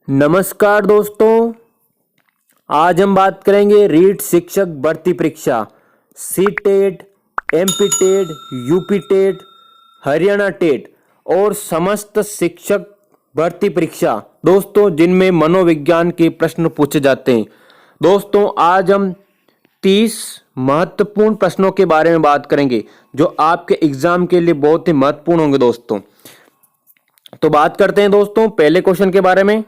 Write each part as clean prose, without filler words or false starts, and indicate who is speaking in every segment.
Speaker 1: नमस्कार दोस्तों, आज हम बात करेंगे रीट शिक्षक भर्ती परीक्षा C TET, MP TET, UP TET, Haryana TET और समस्त शिक्षक भर्ती परीक्षा दोस्तों जिनमें मनोविज्ञान के प्रश्न पूछे जाते हैं। दोस्तों आज हम 30 महत्वपूर्ण प्रश्नों के बारे में बात करेंगे जो आपके एग्जाम के लिए बहुत ही महत्वपूर्ण होंगे दोस्तों। तो बात करते हैं दोस्तों पहले क्वेश्चन के बारे में।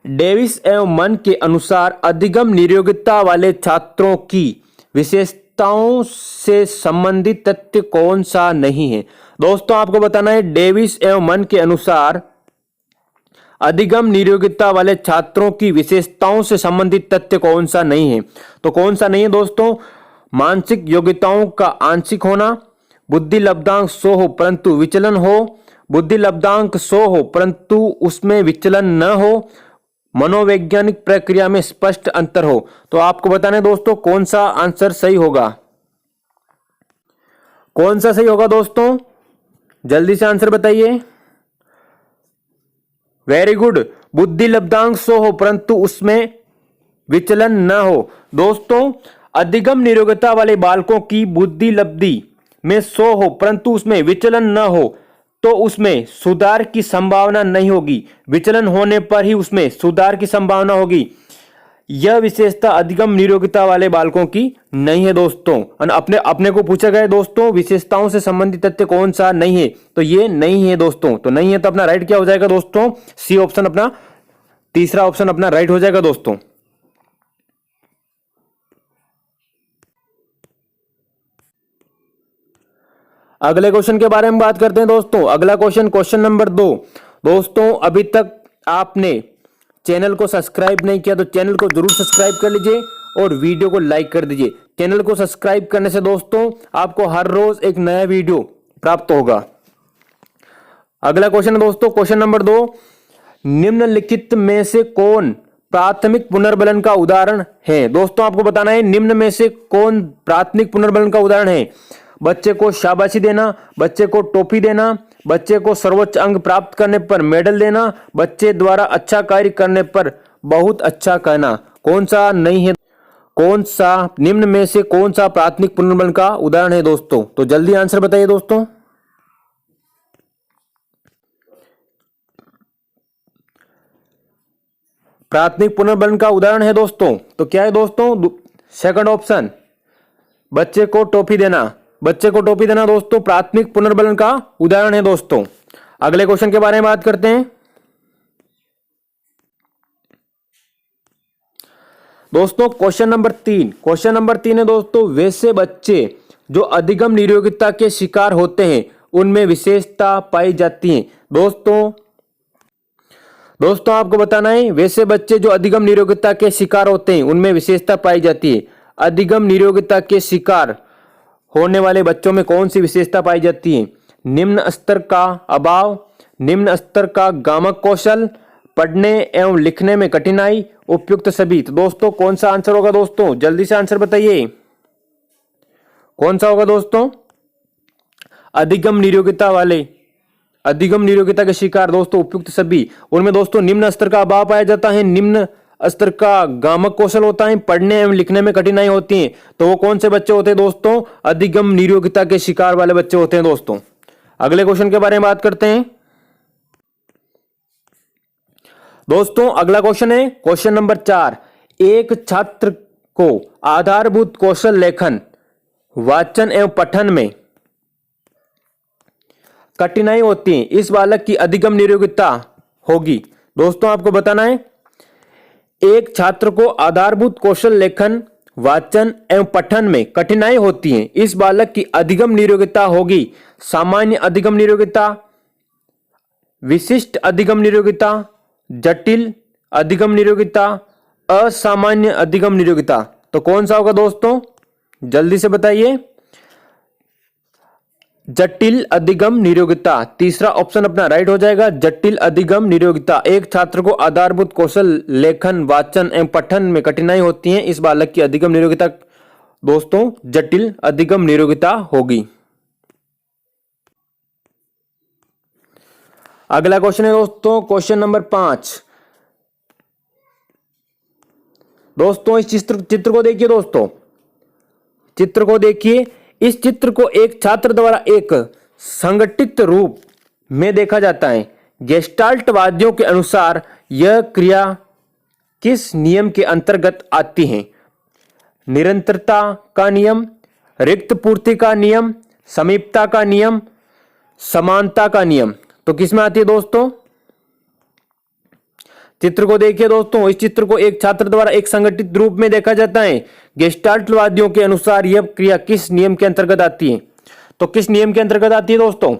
Speaker 1: डेविस एवं मन के अनुसार अधिगम नियोगिता वाले छात्रों की विशेषताओं से संबंधित तथ्य कौन सा नहीं है। दोस्तों आपको बताना है डेविस एवं मन के अनुसार अधिगम नियोगिता वाले छात्रों की विशेषताओं से संबंधित तथ्य कौन सा नहीं है। तो कौन सा नहीं है दोस्तों? मानसिक योग्यताओं का आंशिक होना, बुद्धि लब्धांक 100 हो परंतु विचलन हो, बुद्धि लब्धांक 100 हो परंतु उसमें विचलन न हो, मनोवैज्ञानिक प्रक्रिया में स्पष्ट अंतर हो। तो आपको बताना है दोस्तों कौन सा आंसर सही होगा। कौन सा सही होगा दोस्तों? जल्दी से आंसर बताइए। वेरी गुड, बुद्धि लब्धांक 100 हो परंतु उसमें विचलन न हो। दोस्तों अधिगम नियोगिता वाले बालकों की बुद्धि लब्धि में 100 हो परंतु उसमें विचलन न हो तो उसमें सुधार की संभावना नहीं होगी, विचलन होने पर ही उसमें सुधार की संभावना होगी। यह विशेषता अधिगम नियोगिता वाले बालकों की नहीं है दोस्तों। अपने को पूछा गया दोस्तों विशेषताओं से संबंधित तथ्य कौन सा नहीं है, तो ये नहीं है दोस्तों। तो नहीं है तो अपना राइट क्या हो जाएगा दोस्तों? सी ऑप्शन, अपना तीसरा ऑप्शन अपना राइट हो जाएगा दोस्तों। अगले क्वेश्चन के बारे में बात करते हैं दोस्तों। अगला क्वेश्चन, क्वेश्चन नंबर 2। दोस्तों अभी तक आपने चैनल को सब्सक्राइब नहीं किया तो चैनल को जरूर सब्सक्राइब कर लीजिए और वीडियो को लाइक कर दीजिए। चैनल को सब्सक्राइब करने से दोस्तों आपको हर रोज एक नया वीडियो प्राप्त होगा। अगला क्वेश्चन है दोस्तों, क्वेश्चन नंबर 2। निम्नलिखित में से कौन प्राथमिक पुनर्बलन का उदाहरण है? दोस्तों आपको बताना है निम्न में से कौन प्राथमिक पुनर्बलन का उदाहरण है। बच्चे को शाबाशी देना, बच्चे को टॉफी देना, बच्चे को सर्वोच्च अंक प्राप्त करने पर मेडल देना, बच्चे द्वारा अच्छा कार्य करने पर बहुत अच्छा कहना। कौन सा नहीं है? कौन सा निम्न में से कौन सा प्राथमिक पुनर्बलन का उदाहरण है दोस्तों? तो जल्दी आंसर बताइए दोस्तों। प्राथमिक पुनर्बलन का उदाहरण है दोस्तों, तो क्या है दोस्तों? सेकंड ऑप्शन, बच्चे को टॉफी देना। बच्चे को टॉफी देना दोस्तों प्राथमिक पुनर्बलन का उदाहरण है दोस्तों। अगले क्वेश्चन के बारे में बात करते हैं दोस्तों। Question number 3। क्वेश्चन नंबर 3 है दोस्तों, वैसे बच्चे जो अधिगम नियोगिता के शिकार होते हैं उनमें विशेषता पाई जाती है। दोस्तों आपको बताना है वैसे बच्चे जो अधिगम नियोगिता के शिकार होते हैं उनमें विशेषता पाई जाती है। अधिगम नियोगिता के शिकार होने वाले बच्चों में कौन सी विशेषता पाई जाती है? निम्न स्तर का अभाव, निम्न स्तर का गामक कौशल, पढ़ने एवं लिखने में कठिनाई, उपयुक्त सभी। तो दोस्तों कौन सा आंसर होगा दोस्तों? जल्दी से आंसर बताइए। कौन सा होगा दोस्तों? अधिगम नियोगिता के शिकार दोस्तों उपयुक्त सभी। उनमें दोस्तों निम्न स्तर का अभाव पाया जाता है, निम्न स्तर का गामक कौशल होता है, पढ़ने एवं लिखने में कठिनाई होती है। तो वो कौन से बच्चे होते हैं दोस्तों? अधिगम नियोगिता के शिकार वाले बच्चे होते हैं दोस्तों। अगले क्वेश्चन के बारे में बात करते हैं दोस्तों। अगला क्वेश्चन है क्वेश्चन नंबर 4। एक छात्र को आधारभूत कौशल लेखन, वाचन एवं पठन में कठिनाई होती है, इस बालक की अधिगम नियोगिता होगी। दोस्तों आपको बताना है एक छात्र को आधारभूत कौशल लेखन, वाचन एवं पठन में कठिनाई होती है, इस बालक की अधिगम नियोगिता होगी सामान्य अधिगम नियोगिता, विशिष्ट अधिगम नियोगिता, जटिल अधिगम नियोगिता, असामान्य अधिगम नियोगिता। तो कौन सा होगा दोस्तों? जल्दी से बताइए। जटिल अधिगम नियोगिता, तीसरा ऑप्शन अपना राइट हो जाएगा। जटिल अधिगम नियोगिता, एक छात्र को आधारभूत कौशल लेखन, वाचन एवं पठन में कठिनाई होती है, इस बालक की अधिगम नियोगिता दोस्तों जटिल अधिगम नियोगिता होगी। अगला क्वेश्चन है दोस्तों क्वेश्चन नंबर 5। दोस्तों इस चित्र को देखिए दोस्तों, चित्र को देखिए। इस चित्र को एक छात्र द्वारा एक संगठित रूप में देखा जाता है। गेस्टाल्टवादियों के अनुसार यह क्रिया किस नियम के अंतर्गत आती है? निरंतरता का नियम, रिक्त पूर्ति का नियम, समीपता का नियम, समानता का नियम। तो किसमें आती है दोस्तों? चित्र को देखिए दोस्तों, इस चित्र को एक छात्र द्वारा एक संगठित रूप में देखा जाता है। गेस्टाल्टवादियों के अनुसार यह क्रिया किस नियम के अंतर्गत आती है? तो किस नियम के अंतर्गत आती है दोस्तों?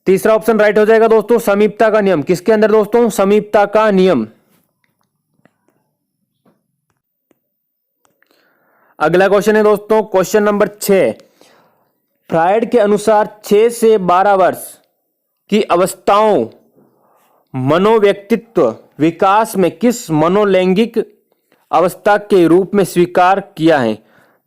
Speaker 1: तीसरा ऑप्शन राइट हो जाएगा दोस्तों, समीपता का नियम। किसके अंदर दोस्तों? समीपता का नियम। अगला क्वेश्चन है दोस्तों क्वेश्चन नंबर 6। फ्रायड के अनुसार 6 से 12 वर्ष की अवस्थाओं मनोव्यक्तित्व विकास में किस मनोलैंगिक अवस्था के रूप में स्वीकार किया है?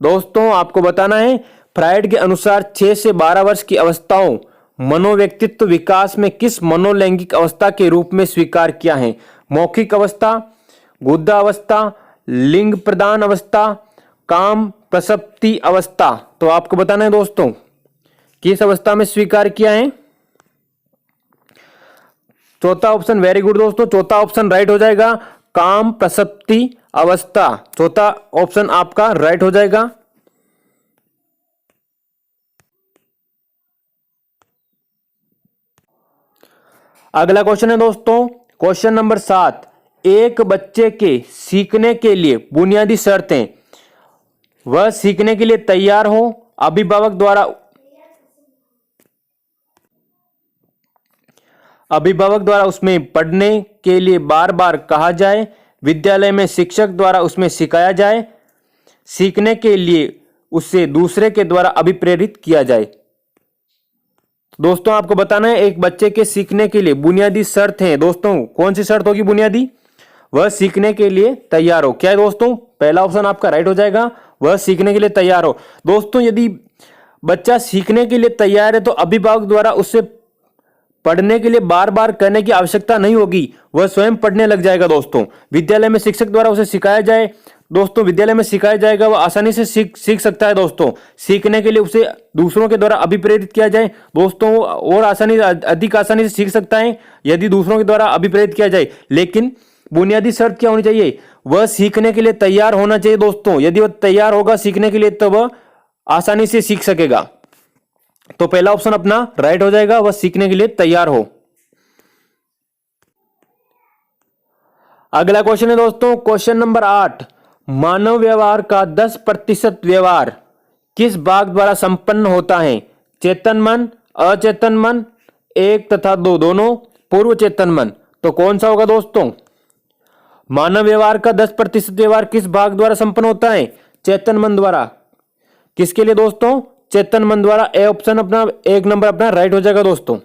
Speaker 1: दोस्तों आपको बताना है, फ्रायड के अनुसार 6 से 12 वर्ष की अवस्थाओं मनोव्यक्तित्व विकास में किस मनोलैंगिक अवस्था के रूप में स्वीकार किया है? मौखिक अवस्था, गुद्दा अवस्था, लिंग प्रदान अवस्था, काम प्रसप्ति अवस्था। तो आपको बताना है दोस्तों किस अवस्था में स्वीकार किया है? चौथा ऑप्शन वेरी गुड दोस्तों, चौथा ऑप्शन राइट हो जाएगा, काम प्रसप्ति अवस्था। चौथा ऑप्शन आपका राइट हो जाएगा। अगला क्वेश्चन है दोस्तों क्वेश्चन नंबर 7। एक बच्चे के सीखने के लिए बुनियादी शर्तें, वह सीखने के लिए तैयार हो, अभिभावक द्वारा उसमें पढ़ने के लिए बार बार कहा जाए, विद्यालय में शिक्षक द्वारा उसमें सिखाया जाए, सीखने के लिए उसे दूसरे के द्वारा अभिप्रेरित किया जाए। दोस्तों आपको बताना है, एक बच्चे के सीखने के लिए बुनियादी शर्त है दोस्तों, कौन सी शर्त होगी बुनियादी? वह सीखने के लिए तैयार हो। क्या है दोस्तों? पहला ऑप्शन आपका राइट हो जाएगा, वह सीखने के लिए तैयार हो। दोस्तों यदि बच्चा सीखने के लिए तैयार है तो अभिभावक द्वारा उससे पढ़ने के लिए बार बार कहने की आवश्यकता नहीं होगी, वह स्वयं पढ़ने लग जाएगा। दोस्तों विद्यालय में शिक्षक द्वारा उसे सिखाया जाए, दोस्तों विद्यालय में सिखाया जाएगा, वह आसानी से सीख सकता है। दोस्तों सीखने के लिए उसे दूसरों के द्वारा अभिप्रेरित किया जाए, दोस्तों और अधिक आसानी से सीख सकता है यदि दूसरों के द्वारा अभिप्रेरित किया जाए। लेकिन बुनियादी शर्त क्या होनी चाहिए? वह सीखने के लिए तैयार होना चाहिए। दोस्तों यदि वह तैयार होगा सीखने के लिए तो वह आसानी से सीख सकेगा। तो पहला ऑप्शन अपना राइट हो जाएगा, वह सीखने के लिए तैयार हो। अगला क्वेश्चन है दोस्तों क्वेश्चन नंबर 8। मानव व्यवहार का 10% व्यवहार किस भाग द्वारा संपन्न होता है? चेतन मन, अचेतन मन, 1 तथा 2 दोनों, पूर्व चेतन मन। तो कौन सा होगा दोस्तों? मानव व्यवहार का 10% व्यवहार किस भाग द्वारा संपन्न होता है? चेतन मन द्वारा। किसके लिए दोस्तों? चेतन मन द्वारा। ए ऑप्शन अपना 1 नंबर अपना राइट हो जाएगा दोस्तों।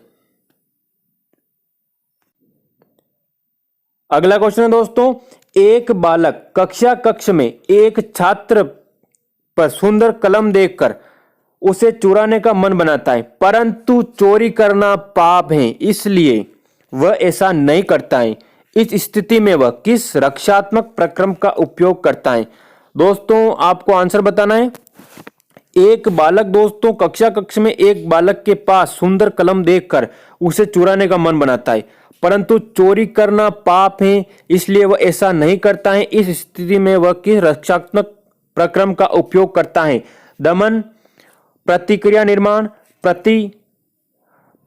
Speaker 1: अगला क्वेश्चन है दोस्तों, एक बालक कक्ष में एक छात्र पर सुंदर कलम देखकर उसे चुराने का मन बनाता है, परंतु चोरी करना पाप है इसलिए वह ऐसा नहीं करता है। इस स्थिति में वह किस रक्षात्मक प्रक्रम का उपयोग करता है? दोस्तों आपको आंसर बताना है। एक बालक दोस्तों कक्ष में एक बालक के पास सुंदर कलम देखकर उसे चुराने का मन बनाता है, परंतु चोरी करना पाप है इसलिए वह ऐसा नहीं करता है। इस स्थिति में वह किस रक्षात्मक प्रक्रम का उपयोग करता है? दमन, प्रतिक्रिया निर्माण,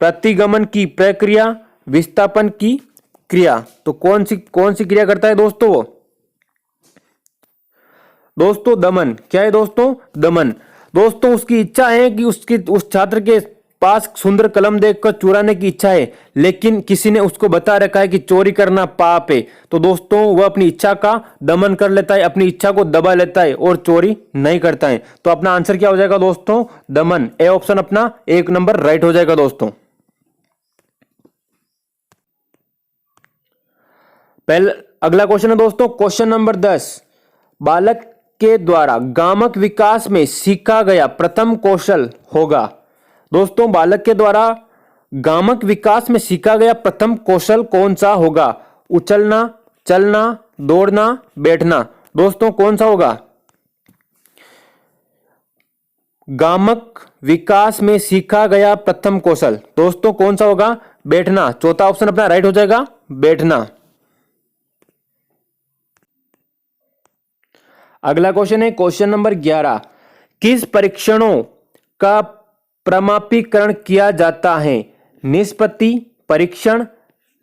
Speaker 1: प्रतिगमन की प्रक्रिया, विस्थापन की क्रिया। तो कौन सी क्रिया करता है दोस्तों? वो दोस्तों दमन। क्या है दोस्तों? दमन। दोस्तों उसकी इच्छा है कि उस छात्र के पास सुंदर कलम देखकर चुराने की इच्छा है, लेकिन किसी ने उसको बता रखा है कि चोरी करना पाप है, तो दोस्तों वह अपनी इच्छा का दमन कर लेता है, अपनी इच्छा को दबा लेता है और चोरी नहीं करता है। तो अपना आंसर क्या हो जाएगा दोस्तों? दमन। ए ऑप्शन अपना 1 नंबर राइट हो जाएगा दोस्तों। अगला क्वेश्चन है दोस्तों क्वेश्चन नंबर 10। बालक के द्वारा गामक विकास में सीखा गया प्रथम कौशल होगा। दोस्तों बालक के द्वारा गामक विकास में सीखा गया प्रथम कौशल कौन सा होगा? उछलना, चलना, दौड़ना, बैठना। दोस्तों कौन सा होगा? गामक विकास में सीखा गया प्रथम कौशल दोस्तों कौन सा होगा? बैठना। चौथा ऑप्शन अपना राइट हो जाएगा, बैठना। अगला क्वेश्चन है क्वेश्चन नंबर 11। किस परीक्षणों का प्रमापीकरण किया जाता है? निष्पत्ति परीक्षण,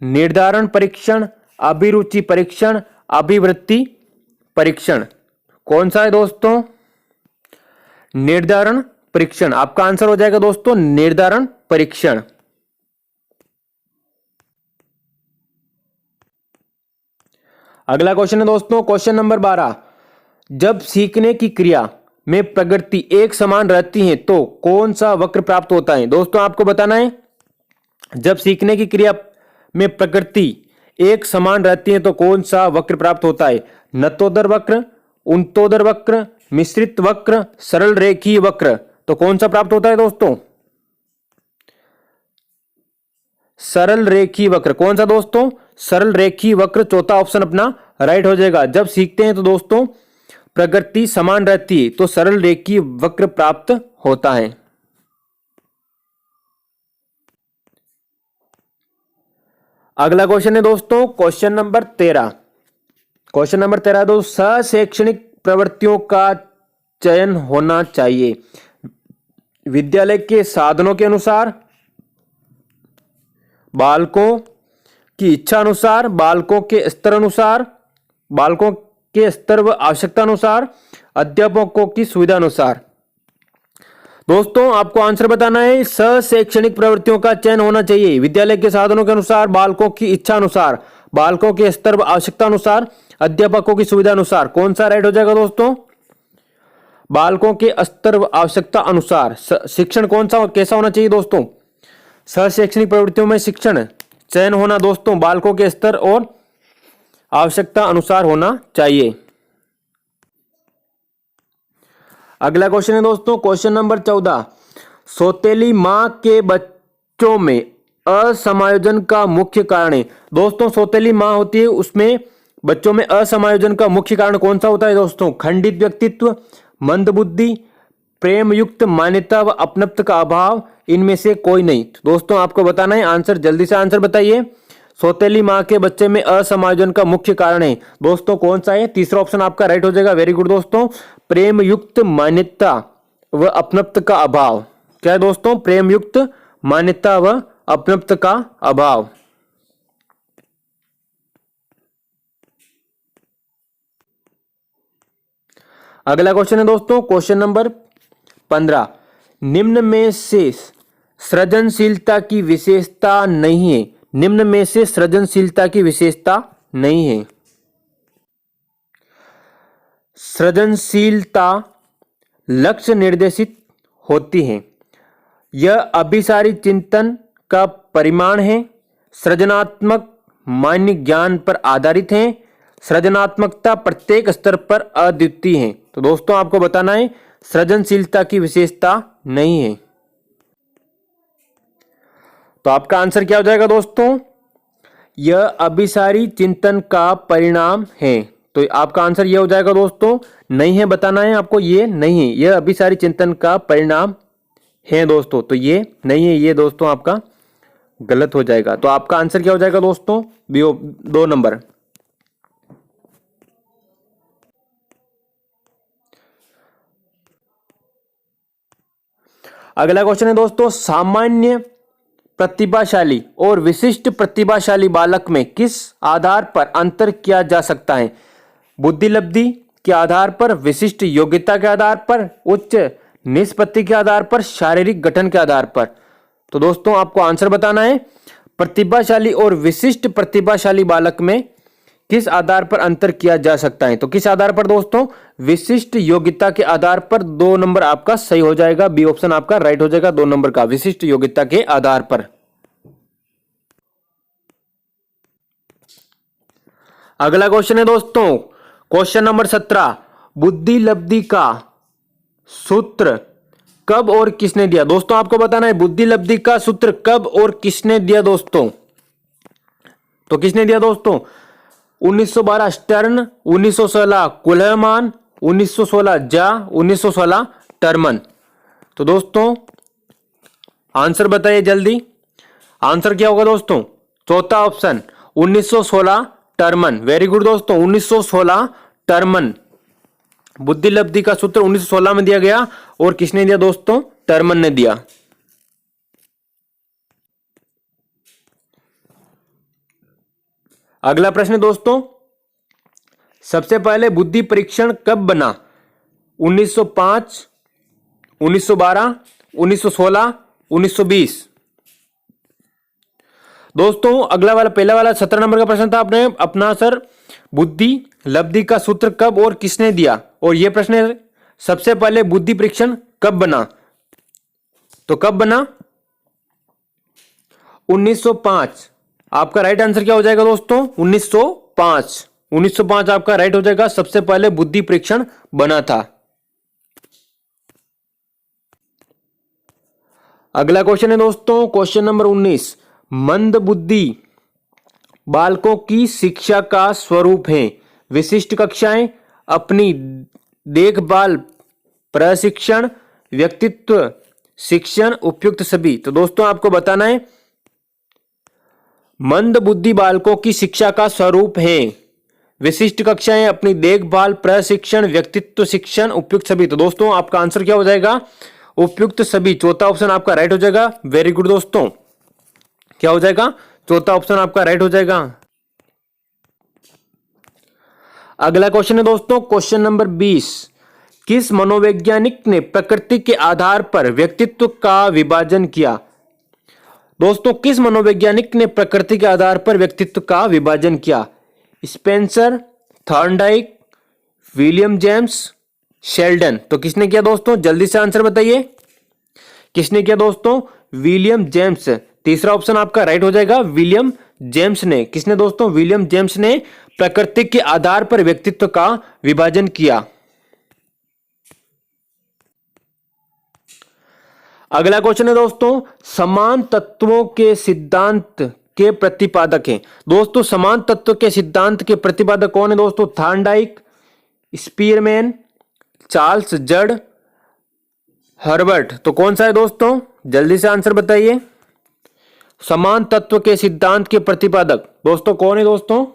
Speaker 1: निर्धारण परीक्षण, अभिरुचि परीक्षण, अभिवृत्ति परीक्षण। कौन सा है दोस्तों? निर्धारण परीक्षण। आपका आंसर हो जाएगा दोस्तों निर्धारण परीक्षण। अगला क्वेश्चन है दोस्तों क्वेश्चन नंबर 12। जब सीखने की क्रिया में प्रगति एक समान रहती है तो कौन सा वक्र प्राप्त होता है? दोस्तों आपको बताना है, जब सीखने की क्रिया में प्रकृति एक समान रहती है तो कौन सा वक्र प्राप्त होता है? नतोदर वक्र, उन्तोदर वक्र, मिश्रित वक्र, सरल रेखीय वक्र। तो कौन सा प्राप्त होता है दोस्तों? सरल रेखीय वक्र। कौन सा दोस्तों? सरल रेखीय वक्र। चौथा ऑप्शन अपना राइट हो जाएगा। जब सीखते हैं तो दोस्तों प्रकृति समान रहती है तो सरल रेखीय वक्र प्राप्त होता है। अगला क्वेश्चन है दोस्तों क्वेश्चन नंबर 13। क्वेश्चन नंबर 13 दोस्तों शैक्षणिक प्रवृत्तियों का चयन होना चाहिए विद्यालय के साधनों के अनुसार, बालकों की इच्छा अनुसार, बालकों के स्तर अनुसार, बालकों के स्तर व आवश्यकता अनुसार, अध्यापकों की सुविधा अनुसार। दोस्तों आपको आंसर बताना है। शैक्षणिक प्रवृत्तियों का चयन होना चाहिए विद्यालय के साधनों के अनुसार, बालकों की इच्छा अनुसार, बालकों के स्तर व आवश्यकता अनुसार, अध्यापकों की सुविधा अनुसार। कौन सा राइट हो जाएगा दोस्तों? बालकों के स्तर व आवश्यकता अनुसार। शिक्षण कौन सा कैसा होना चाहिए दोस्तों? शैक्षणिक प्रवृत्तियों में शिक्षण चयन होना दोस्तों बालकों के स्तर और आवश्यकता अनुसार होना चाहिए। अगला क्वेश्चन है दोस्तों क्वेश्चन नंबर 14। सौतेली मां के बच्चों में असमायोजन का मुख्य कारण है। दोस्तों सौतेली मां होती है उसमें बच्चों में असमायोजन का मुख्य कारण कौन सा होता है दोस्तों? खंडित व्यक्तित्व, मंदबुद्धि, प्रेम युक्त मान्यता व अपनत्व का अभाव, इनमें से कोई नहीं। तो दोस्तों आपको बताना है आंसर, जल्दी से आंसर बताइए। सौतेली मां के बच्चे में असमायोजन का मुख्य कारण है दोस्तों कौन सा है? तीसरा ऑप्शन आपका राइट हो जाएगा। वेरी गुड दोस्तों, प्रेम युक्त मान्यता व अपनत्व का अभाव। क्या है दोस्तों? प्रेम युक्त मान्यता व अपनत्व का अभाव। अगला क्वेश्चन है दोस्तों क्वेश्चन नंबर 15। निम्न में से सृजनशीलता की विशेषता नहीं है। निम्न में से सृजनशीलता की विशेषता नहीं है। सृजनशीलता लक्ष्य निर्देशित होती है। यह अभिसारी चिंतन का परिमाण है। सृजनात्मक मान्य ज्ञान पर आधारित है। सृजनात्मकता प्रत्येक स्तर पर अद्वितीय है। तो दोस्तों आपको बताना है सृजनशीलता की विशेषता नहीं है। तो आपका आंसर क्या हो जाएगा दोस्तों? यह अभिसारी चिंतन का परिणाम है। तो आपका आंसर यह हो जाएगा दोस्तों, नहीं है बताना है आपको, ये नहीं है, यह अभिसारी चिंतन का परिणाम है दोस्तों। तो ये नहीं है, ये दोस्तों आपका गलत हो जाएगा। तो आपका आंसर क्या हो जाएगा दोस्तों? 2 नंबर। अगला क्वेश्चन है दोस्तों सामान्य प्रतिभाशाली और विशिष्ट प्रतिभाशाली बालक में किस आधार पर अंतर किया जा सकता है? बुद्धि लब्धि के आधार पर, विशिष्ट योग्यता के आधार पर, उच्च निष्पत्ति के आधार पर, शारीरिक गठन के आधार पर। तो दोस्तों आपको आंसर बताना है प्रतिभाशाली और विशिष्ट प्रतिभाशाली बालक में किस आधार पर अंतर किया जा सकता है? तो किस आधार पर दोस्तों? विशिष्ट योग्यता के आधार पर। 2 नंबर आपका सही हो जाएगा, बी ऑप्शन आपका राइट हो जाएगा 2 नंबर का, विशिष्ट योग्यता के आधार पर। अगला क्वेश्चन है दोस्तों क्वेश्चन नंबर 17। बुद्धि लब्धि का सूत्र कब और किसने दिया? दोस्तों आपको बताना है बुद्धि लब्धि का सूत्र कब और किसने दिया दोस्तों। तो किसने दिया दोस्तों? 1912 स्टर्न, 1916 कुलहमान, 1916 जा, 1916 टर्मन। तो दोस्तों आंसर बताइए जल्दी। आंसर क्या होगा दोस्तों? चौथा ऑप्शन 1916 टर्मन। वेरी गुड दोस्तों, 1916 टर्मन। बुद्धि लब्धि का सूत्र 1916 में दिया गया और किसने दिया दोस्तों? टर्मन ने दिया। अगला प्रश्न दोस्तों, सबसे पहले बुद्धि परीक्षण कब बना? 1905, 1912, 1916, 1920। दोस्तों अगला वाला पहला वाला 17 नंबर का प्रश्न था आपने अपना सर बुद्धि लब्धि का सूत्र कब और किसने दिया, और यह प्रश्न है सबसे पहले बुद्धि परीक्षण कब बना? तो कब बना? 1905। आपका राइट आंसर क्या हो जाएगा दोस्तों? 1905। 1905 आपका राइट हो जाएगा, सबसे पहले बुद्धि परीक्षण बना था। अगला क्वेश्चन है दोस्तों क्वेश्चन नंबर 19, मंद बुद्धि बालकों की शिक्षा का स्वरूप है। विशिष्ट कक्षाएं, अपनी देखभाल, प्रशिक्षण, व्यक्तित्व शिक्षण, उपयुक्त सभी। तो दोस्तों आपको बताना है मंद बुद्धि बालकों की शिक्षा का स्वरूप है। विशिष्ट कक्षाएं, अपनी देखभाल, प्रशिक्षण, व्यक्तित्व शिक्षण, उपयुक्त सभी। तो दोस्तों आपका आंसर क्या हो जाएगा? उपयुक्त सभी। चौथा ऑप्शन आपका राइट हो जाएगा। वेरी गुड दोस्तों, क्या हो जाएगा? चौथा ऑप्शन आपका राइट हो जाएगा। अगला क्वेश्चन है दोस्तों क्वेश्चन नंबर 20, किस मनोवैज्ञानिक ने प्रकृति के आधार पर व्यक्तित्व का विभाजन किया? दोस्तों किस मनोवैज्ञानिक ने प्रकृति के आधार पर व्यक्तित्व का विभाजन किया? Spencer, Thorndike, William James, Sheldon. तो किसने किया दोस्तों? जल्दी से आंसर बताइए। किसने किया दोस्तों? William James. तीसरा ऑप्शन आपका राइट हो जाएगा, विलियम जेम्स ने। किसने दोस्तों? विलियम जेम्स ने प्रकृति के आधार पर व्यक्तित्व का विभाजन किया। अगला क्वेश्चन है दोस्तों, समान तत्वों के सिद्धांत के प्रतिपादक हैं। दोस्तों समान तत्व के सिद्धांत के प्रतिपादक कौन है दोस्तों? थॉर्नडाइक, स्पीयरमैन, चार्ल्स जड़, हर्बर्ट। तो कौन सा है दोस्तों? जल्दी से आंसर बताइए। समान तत्व के सिद्धांत के प्रतिपादक दोस्तों कौन है दोस्तों?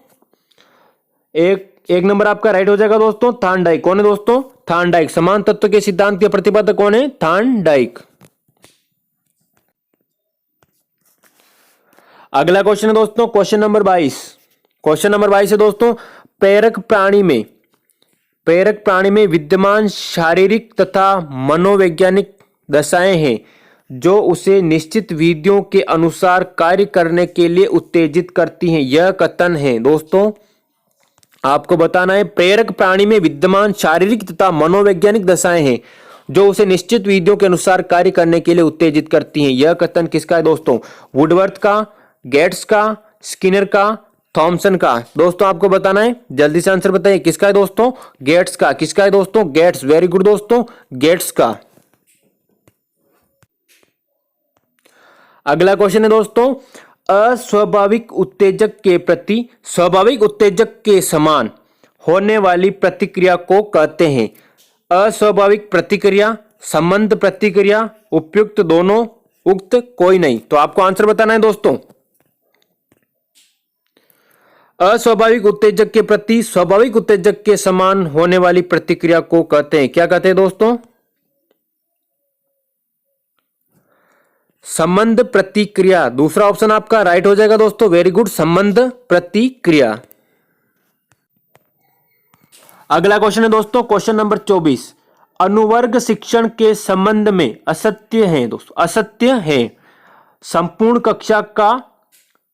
Speaker 1: एक नंबर आपका राइट हो जाएगा दोस्तों, थॉर्नडाइक। कौन है दोस्तों? थॉर्नडाइक। समान तत्व के सिद्धांत के प्रतिपादक कौन है? थॉर्नडाइक। अगला क्वेश्चन है दोस्तों क्वेश्चन नंबर 22। क्वेश्चन नंबर 22 है दोस्तों, प्रेरक प्राणी में विद्यमान शारीरिक तथा मनोवैज्ञानिक दशाएं हैं जो उसे निश्चित विधियों के अनुसार कार्य करने के लिए उत्तेजित करती हैं। यह कथन है दोस्तों आपको बताना है, प्रेरक प्राणी में विद्यमान शारीरिक तथा मनोवैज्ञानिक दशाएं हैं जो उसे निश्चित विधियों के अनुसार कार्य करने के लिए उत्तेजित करती हैं। यह कथन किसका है दोस्तों? वुडवर्थ का, गेट्स का, स्किनर का, थॉमसन का। दोस्तों आपको बताना है, जल्दी से आंसर बताइए। किसका है दोस्तों? गेट्स का। किसका है दोस्तों? गेट्स। वेरी गुड दोस्तों, गेट्स का। अगला क्वेश्चन है दोस्तों, अस्वाभाविक उत्तेजक के प्रति स्वाभाविक उत्तेजक के समान होने वाली प्रतिक्रिया को कहते हैं। अस्वाभाविक प्रतिक्रिया, संबंध प्रतिक्रिया, उपयुक्त दोनों, उक्त कोई नहीं। तो आपको आंसर बताना है दोस्तों। अस्वाभाविक उत्तेजक के प्रति स्वाभाविक उत्तेजक के समान होने वाली प्रतिक्रिया को कहते हैं, क्या कहते हैं दोस्तों? संबंध प्रतिक्रिया। दूसरा ऑप्शन आपका राइट हो जाएगा दोस्तों। वेरी गुड, संबंध प्रतिक्रिया। अगला क्वेश्चन है दोस्तों क्वेश्चन नंबर 24, अनुवर्ग शिक्षण के संबंध में असत्य है दोस्तों, असत्य है।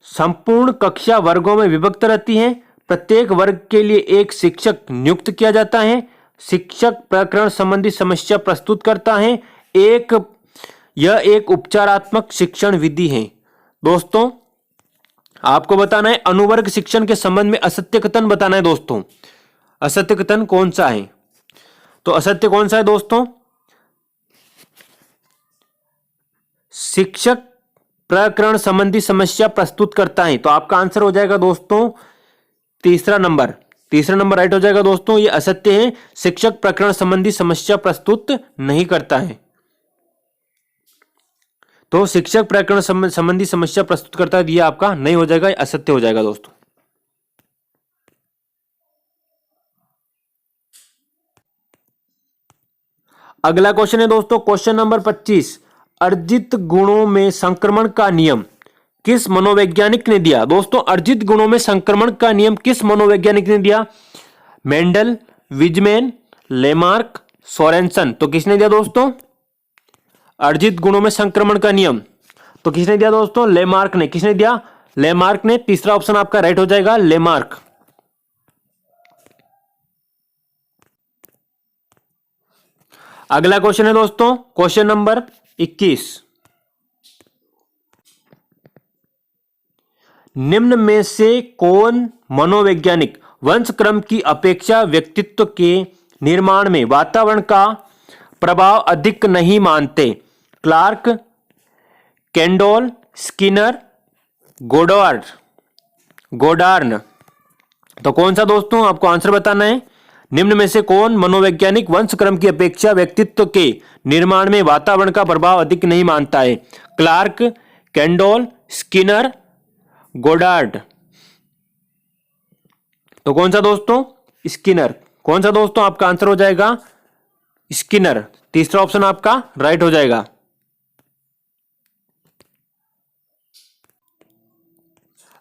Speaker 1: संपूर्ण कक्षा वर्गों में विभक्त रहती है। प्रत्येक वर्ग के लिए एक शिक्षक नियुक्त किया जाता है। शिक्षक प्रकरण संबंधी समस्या प्रस्तुत करता है। यह एक उपचारात्मक शिक्षण विधि है। दोस्तों आपको बताना है अनुवर्ग शिक्षण के संबंध में असत्य कथन बताना है दोस्तों। असत्य कथन कौन सा है? तो असत्य कौन सा है दोस्तों? शिक्षक प्रकरण संबंधी समस्या प्रस्तुत करता है। तो आपका आंसर हो जाएगा दोस्तों तीसरा नंबर राइट हो जाएगा दोस्तों। ये असत्य है, शिक्षक प्रकरण संबंधी समस्या प्रस्तुत नहीं करता है। तो शिक्षक प्रकरण संबंधी समस्या प्रस्तुत करता है, ये आपका नहीं हो जाएगा, असत्य हो जाएगा दोस्तों। अगला क्वेश्चन है दोस्तों क्वेश्चन नंबर 25, अर्जित गुणों में संक्रमण का नियम किस मनोवैज्ञानिक ने दिया। दोस्तों अर्जित गुणों में संक्रमण का नियम किस मनोवैज्ञानिक ने दिया? Mendel, Weizmann, Lamarck, Sorensen. तो किसने दिया दोस्तों अर्जित गुणों में संक्रमण का नियम? तो किसने दिया दोस्तों? लेमार्क ने। किसने दिया? लेमार्क ने। तीसरा ऑप्शन आपका राइट हो जाएगा, लेमार्क। अगला क्वेश्चन है दोस्तों क्वेश्चन नंबर 21, निम्न में से कौन मनोवैज्ञानिक वंशक्रम की अपेक्षा व्यक्तित्व के निर्माण में वातावरण का प्रभाव अधिक नहीं मानते? क्लार्क, कैंडोल, स्किनर, गोडार्न। तो कौन सा दोस्तों आपको आंसर बताना है? निम्न में से कौन मनोवैज्ञानिक वंशक्रम की अपेक्षा व्यक्तित्व के निर्माण में वातावरण का प्रभाव अधिक नहीं मानता है? Clark, Candolle, Skinner, Goddard. तो कौन सा दोस्तों? स्किनर। कौन सा दोस्तों आपका आंसर हो जाएगा? स्किनर। तीसरा ऑप्शन आपका राइट हो जाएगा।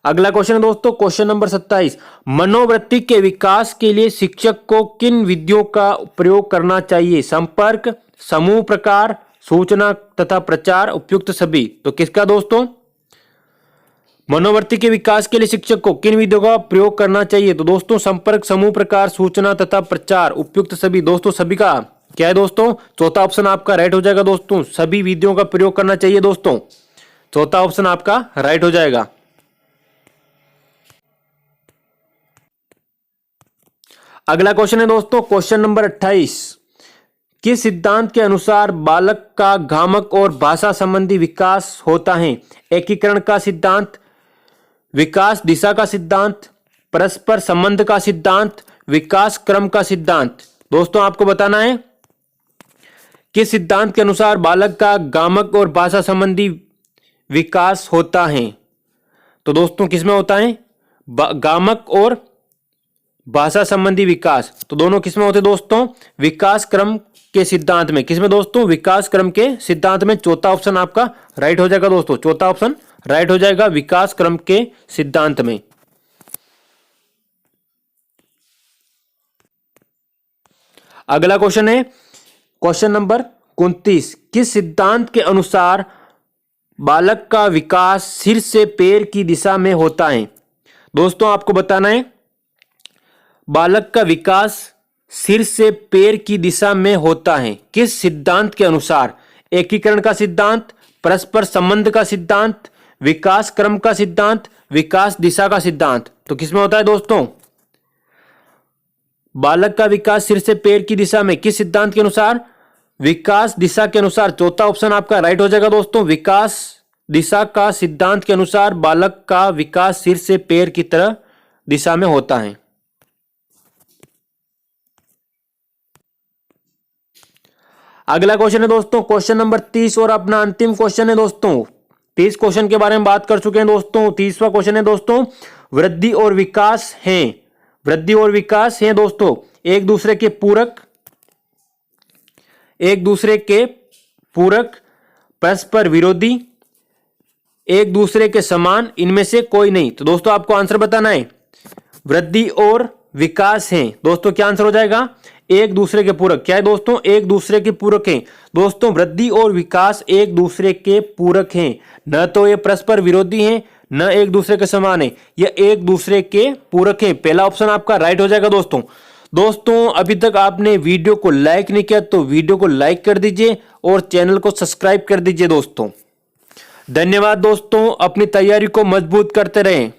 Speaker 1: अगला क्वेश्चन है दोस्तों क्वेश्चन नंबर 27, मनोवृत्ति के विकास के लिए शिक्षक को किन विधियों का प्रयोग करना चाहिए? संपर्क, समूह प्रकार, सूचना तथा प्रचार, उपयुक्त सभी। तो किसका दोस्तों? मनोवृत्ति के विकास के लिए शिक्षक को किन विधियों का प्रयोग करना चाहिए? तो दोस्तों संपर्क, समूह प्रकार, सूचना तथा प्रचार, उपयुक्त सभी। दोस्तों सभी का क्या है दोस्तों? चौथा ऑप्शन आपका राइट हो जाएगा दोस्तों, सभी विधियों का प्रयोग करना चाहिए दोस्तों। चौथा ऑप्शन आपका राइट हो जाएगा। अगला क्वेश्चन है दोस्तों क्वेश्चन नंबर 28, किस सिद्धांत के अनुसार बालक का गामक और भाषा संबंधी विकास होता है? एकीकरण का सिद्धांत, विकास दिशा का सिद्धांत, परस्पर संबंध का सिद्धांत, विकास क्रम का सिद्धांत। दोस्तों आपको बताना है किस सिद्धांत के अनुसार बालक का गामक और भाषा संबंधी विकास होता है। तो दोस्तों किसमें होता है? गामक और भाषा संबंधी विकास। तो दोनों किसमें होते दोस्तों? विकास क्रम के सिद्धांत में। किसमें दोस्तों? विकास क्रम के सिद्धांत में। चौथा ऑप्शन आपका राइट हो जाएगा दोस्तों, चौथा ऑप्शन राइट हो जाएगा, विकास क्रम के सिद्धांत में। अगला क्वेश्चन है क्वेश्चन नंबर 29, किस सिद्धांत के अनुसार बालक का विकास सिर से पैर की दिशा में होता है? दोस्तों आपको बताना है बालक का विकास सिर से पैर की दिशा में होता है किस सिद्धांत के अनुसार? एकीकरण का सिद्धांत, परस्पर संबंध का सिद्धांत, विकास क्रम का सिद्धांत, विकास दिशा का सिद्धांत। तो किसमें होता है दोस्तों? बालक का विकास सिर से पैर की दिशा में किस सिद्धांत के अनुसार? विकास दिशा के अनुसार। चौथा ऑप्शन आपका राइट हो जाएगा दोस्तों, विकास दिशा का सिद्धांत के अनुसार बालक का विकास सिर से पैर की तरह दिशा में होता है। अगला क्वेश्चन है दोस्तों क्वेश्चन नंबर 30 और अपना अंतिम क्वेश्चन है दोस्तों। 30 क्वेश्चन के बारे में बात कर चुके हैं दोस्तों। 30वां क्वेश्चन है दोस्तों, वृद्धि और विकास हैं, वृद्धि और विकास हैं दोस्तों एक दूसरे के पूरक, एक दूसरे के पूरक, परस्पर विरोधी, एक दूसरे के समान, इनमें से कोई नहीं। तो दोस्तों आपको आंसर बताना है वृद्धि और विकास हैं। दोस्तों क्या आंसर हो जाएगा? एक दूसरे के पूरक। क्या है दोस्तों? एक दूसरे के पूरक हैं। दोस्तों वृद्धि और विकास एक दूसरे के पूरक हैं, न तो ये परस्पर विरोधी हैं न एक दूसरे के समान है, ये एक दूसरे के पूरक हैं। पहला ऑप्शन आपका राइट हो जाएगा दोस्तों। दोस्तों अभी तक आपने वीडियो को लाइक नहीं किया तो वीडियो को लाइक कर दीजिए और चैनल को सब्सक्राइब कर दीजिए दोस्तों। धन्यवाद दोस्तों, अपनी तैयारी को मजबूत करते रहें।